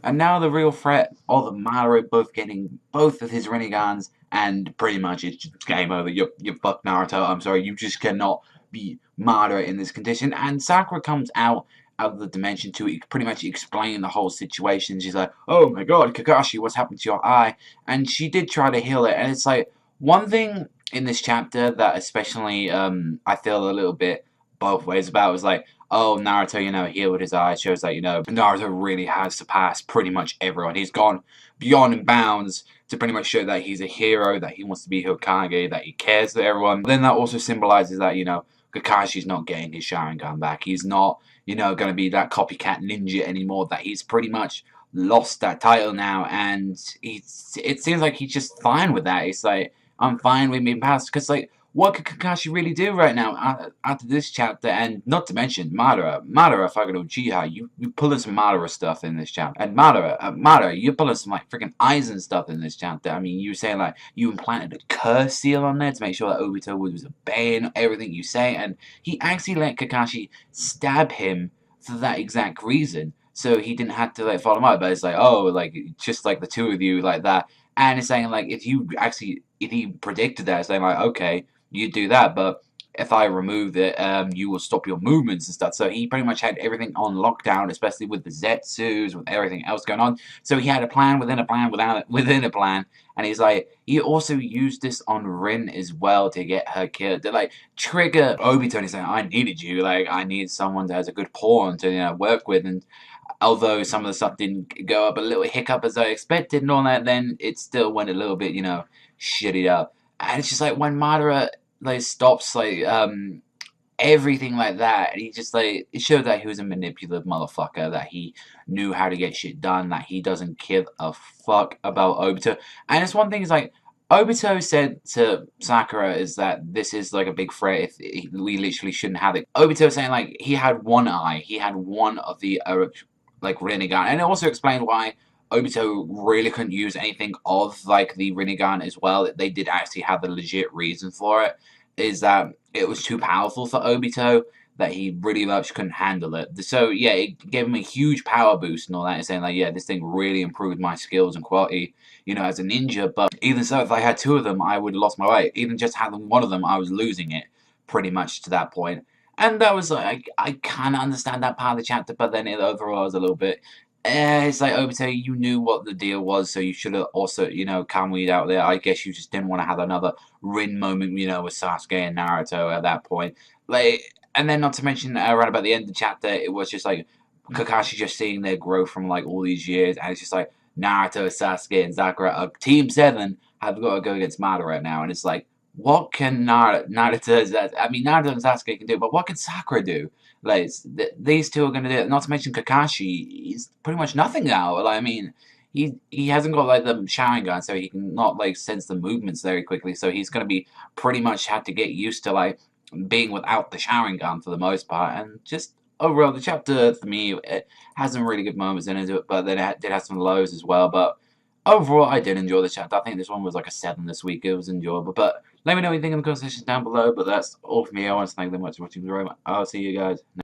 And now the real threat of Madara both getting both of his Renegans, and pretty much it's just game over. You fucked Naruto. I'm sorry, you just cannot be Madara in this condition. And Sakura comes out of the dimension to pretty much explain the whole situation. She's like, "Oh my God, Kakashi, what's happened to your eye?" And she did try to heal it. And it's like one thing in this chapter that especially I feel a little bit both ways about was like, oh, Naruto, healed his eye. Shows that, Naruto really has surpassed pretty much everyone. He's gone beyond and bounds to pretty much show that he's a hero, that he wants to be Hokage, that he cares for everyone. But then that also symbolizes that, Kakashi's not getting his Sharingan back. He's not, going to be that copycat ninja anymore, that he's pretty much lost that title now, and it seems like he's just fine with that. It's like, I'm fine with being past, because, like, what could Kakashi really do right now after this chapter? And not to mention Madara fucking Uchiha. You pulling some Madara stuff in this chapter, and Madara, you're pulling some like freaking Aizen stuff in this chapter. I mean, you saying like you implanted a curse seal on there to make sure that Obito was obeying everything you say, and he actually let Kakashi stab him for that exact reason, so he didn't have to like follow him up. But it's like, oh, like just like the two of you like that, and it's saying like if he predicted that, it's saying like, okay, you do that, but if I remove it, you will stop your movements and stuff. So he pretty much had everything on lockdown, especially with the Zetsus, with everything else going on. So he had a plan within a plan within a plan, and he's like, he also used this on Rin as well to get her killed, to like trigger Obito. And he's like, I needed you, like I need someone that has a good pawn to work with. And although some of the stuff didn't go up a little hiccup as I expected and all that, then it still went a little bit, shitty up. And it's just like when Madara like stops like everything like that, and he just like it showed that he was a manipulative motherfucker, that he knew how to get shit done, that he doesn't give a fuck about Obito. And it's one thing is like Obito said to Sakura is that this is like a big threat, we literally shouldn't have it. Obito saying like he had one eye, he had one of the like Rinnegan, and it also explained why Obito really couldn't use anything of like the Rinnegan as well. They did actually have a legit reason for it, is that it was too powerful for Obito, that he really much couldn't handle it. So yeah, it gave him a huge power boost and all that, and saying like, yeah, this thing really improved my skills and quality, as a ninja. But even so, if I had two of them, I would have lost my way. Even just having one of them, I was losing it pretty much to that point. And that was like, I kind of understand that part of the chapter, but then it overall was a little bit, it's like, Obito, you knew what the deal was, so you should have also, calmly out there. I guess you just didn't want to have another Rin moment, with Sasuke and Naruto at that point. Like, and then not to mention, right about the end of the chapter, it was just like, Kakashi just seeing their growth from, like, all these years, and it's just like, Naruto, Sasuke, and Sakura, Team 7, have got to go against Madara right now, and it's like, what can Naruto and Sasuke can do, but what can Sakura do? Like, these two are going to do it. Not to mention Kakashi, he's pretty much nothing now. Like, I mean, he hasn't got, like, the Sharingan, so he can not, like, sense the movements very quickly, so he's going to be pretty much have to get used to, like, being without the Sharingan for the most part. And just overall, the chapter, for me, it has some really good moments in it, but then it did have some lows as well. But overall, I did enjoy the chapter. I think this one was like a 7 this week. It was enjoyable. But let me know what you think in the comment section down below. But that's all from me. I want to thank you very much for watching. I'll see you guys